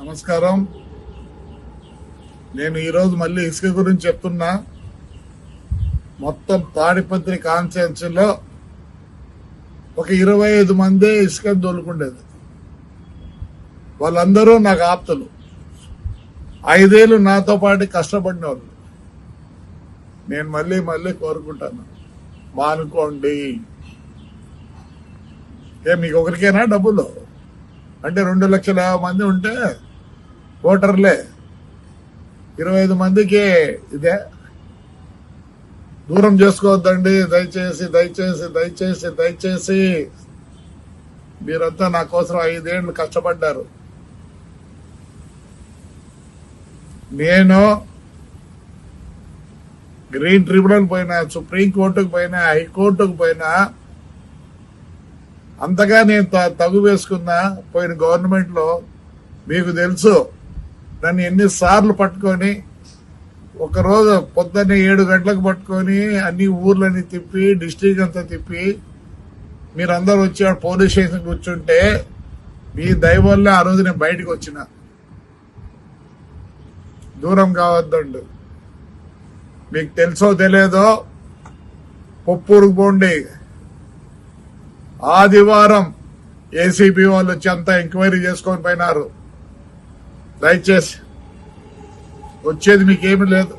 నమస్కారం. నేను ఈరోజు మళ్ళీ ఇసుక గురించి చెప్తున్నా. మొత్తం తాడిపత్రి కాన్స్టిట్యున్సీలో ఒక 25 మంది ఇసుక దొలుకుండేది. వాళ్ళందరూ నాకు ఆప్తులు. 5 ఏళ్ళు నాతో పాటు కష్టపడిన వాళ్ళు. నేను మళ్ళీ మళ్ళీ కోరుకుంటాను, మానుకోండి. మీకు ఒకరికేనా డబ్బులు? అంటే 2,50,000 మంది ఉంటే ఓటర్లే, 25 మందికి ఇదే. దూరం చేసుకోవద్దండి. దయచేసి దయచేసి దయచేసి దయచేసి మీరంతా నా కోసం 5 ఏళ్ళు కష్టపడ్డారు. నేను గ్రీన్ ట్రిబ్యునల్ పోయినా, సుప్రీంకోర్టుకు పోయినా, హైకోర్టుకు పోయినా, అంతగా నేను తగు వేసుకున్నా. పోయిన గవర్నమెంట్ లో మీకు తెలుసు, నన్ను ఎన్నిసార్లు పట్టుకొని, ఒకరోజు పొద్దున్నే 7 గంటలకు పట్టుకొని అన్ని ఊర్లని తిప్పి, డిస్ట్రిక్ట్ అంతా తిప్పి, మీరందరూ వచ్చి పోలీస్ స్టేషన్ కూర్చుంటే మీ దయ వల్ల ఆ రోజు నేను బయటకు వచ్చిన. దూరం కావద్దండి. మీకు తెలుసో తెలియదో, పొప్పూరుకు పోండి. ఆదివారం ఏసీబీ వాళ్ళు వచ్చి అంతా ఎంక్వైరీ చేసుకొని పోయినారు. దయచేసి వచ్చేది మీకేమీ లేదు.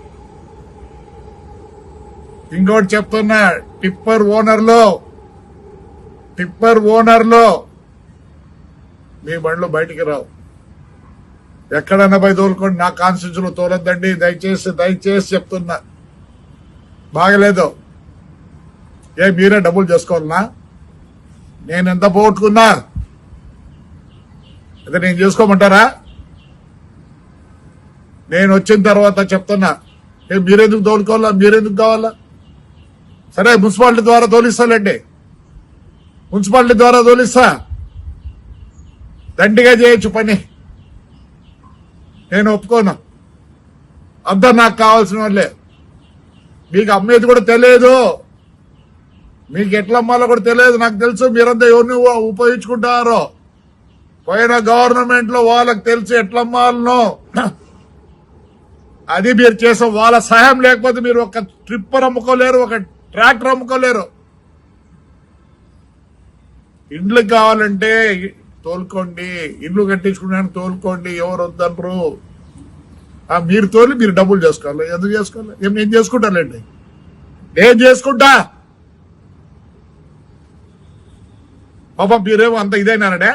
ఇంకోటి చెప్తున్నా, టిప్పర్ ఓనర్లో మీ బండ్లు బయటికి రావు. ఎక్కడన్నా పోయి తోలుకోండి, నా కాన్స్టిట్యూన్సీలో తోలొద్దండి. దయచేసి దయచేసి చెప్తున్నా. బాగలేదు. మీరే డబ్బులు చేసుకోవాలనా? నేను ఎంత పోగొట్టుకున్నా అదే నేను చేసుకోమంటారా? నేను వచ్చిన తర్వాత చెప్తున్నా, మీరెందుకు తోలుకోవాలా? మీరెందుకు కావాలా? సరే, మున్సిపాలిటీ ద్వారా తోలిస్తానండి. మున్సిపాలిటీ ద్వారా తోలిస్తా. దండిగా చేయొచ్చు పని. నేను ఒప్పుకోను. అందరు నాకు కావాల్సిన వాళ్ళే. మీకు అమ్మేది కూడా తెలియదు, మీకు ఎట్లా అమ్మాలో కూడా తెలియదు. నాకు తెలుసు మీరంతా ఎవరిని ఉపయోగించుకుంటారో. పోయిన గవర్నమెంట్ లో వాళ్ళకి తెలుసు ఎట్లా అమ్మాలనో. అది మీరు చేసే వాళ్ళ సహాయం లేకపోతే మీరు ఒక ట్రిప్పర్ అమ్ముకోలేరు, ఒక ట్రాక్టర్ అమ్ముకోలేరు. ఇండ్లు కావాలంటే తోలుకోండి, ఇండ్లు కట్టించుకున్నాను తోలుకోండి, ఎవరు వద్దనరు. మీరు తోలి మీరు డబ్బులు చేసుకోవాలి. ఎందుకు చేసుకోవాలి? నేను చేసుకుంటానండి, నేను చేసుకుంటా. పాపం మీరేమో అంత ఇదేనాడే.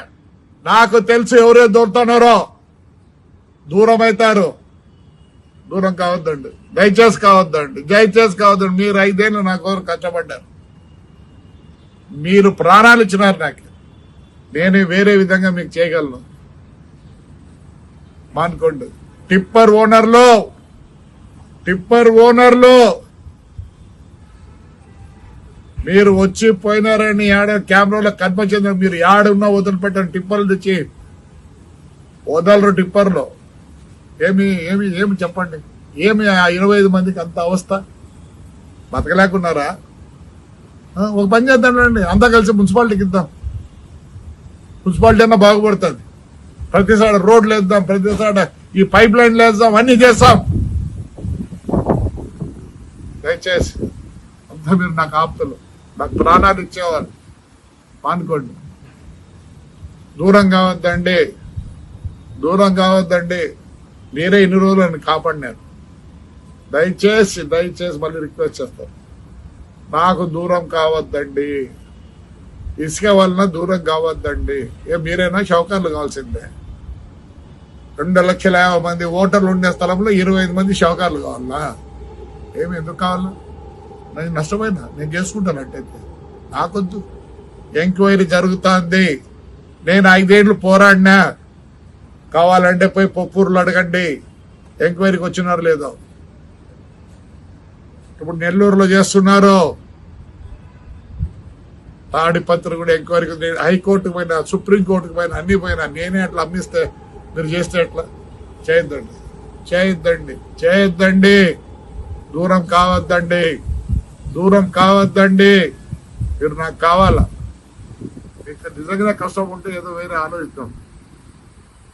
నాకు తెలుసు ఎవరేం దొరుకుతున్నారో. దూరం అవుతారు. దూరం కావద్దండి, దయచేసి కావద్దండి, దయచేసి కావద్దండి. మీరు 5 ఏళ్ళు నా కోసం కష్టపడ్డారు. మీరు ప్రాణాలు ఇచ్చినారు నాకు. నేను వేరే విధంగా మీకు చేయగలను. మానుకోండి. టిప్పర్ ఓనర్లు మీరు వచ్చి పోయినారని కెమెరాలో కనిపించింది. మీరు యాడున్నా వదిలిపెట్టండి. టిప్పర్లు తెచ్చి వదలరు. టిప్పర్లో ఏమి చెప్పండి. ఏమి ఆ 25 మందికి అంత అవస్థ? బతకలేకున్నారా? ఒక పని చేద్దాండి, అంతా కలిసి మున్సిపాలిటీకి ఇద్దాం. మున్సిపాలిటీ అన్నా బాగుపడుతుంది. ప్రతిసాడ రోడ్లు వేద్దాం, ప్రతిసాడ ఈ పైప్ లైన్లు వేద్దాం, అన్ని చేస్తాం. దయచేసి అంతా మీరు నాకు ఆప్తులు, నాకు ప్రాణాలు ఇచ్చేవారు. మానుకోండి. దూరం కావద్దండి. మీరే ఇన్ని రోజులు నన్ను కాపాడినారు. దయచేసి మళ్ళీ రిక్వెస్ట్ చేస్తాను, నాకు దూరం కావద్దండి. ఇసుక వలన దూరం కావద్దండి. మీరైనా షౌకర్లు కావాల్సిందే. 2,50,000 మంది ఓటర్లు ఉండే స్థలంలో 25 మంది షౌకర్లు కావాలా? ఎందుకు కావాలా? నేను నష్టపోయినా, నేను చేసుకుంటానంటైతే. నాకొద్దు. ఎంక్వైరీ జరుగుతుంది. నేను 5 ఏళ్ళు పోరాడినా. కావాలంటే పోయి పొప్పూరులో అడగండి, ఎంక్వైరీకి వచ్చినారు లేదో. ఇప్పుడు నెల్లూరులో చేస్తున్నారు. తాడిపత్రి కూడా ఎంక్వైరీకి, హైకోర్టుకు పోయినా, సుప్రీంకోర్టుకు పోయినా, అన్ని పోయినా. నేనే అట్లా అమ్మిస్తే మీరు చేస్తే ఎట్లా? చేయొద్దండి. దూరం కావద్దండి. మీరు నాకు కావాలా? నిజంగా కష్టం ఉంటే ఏదో వేరే ఆలోచిద్దాం.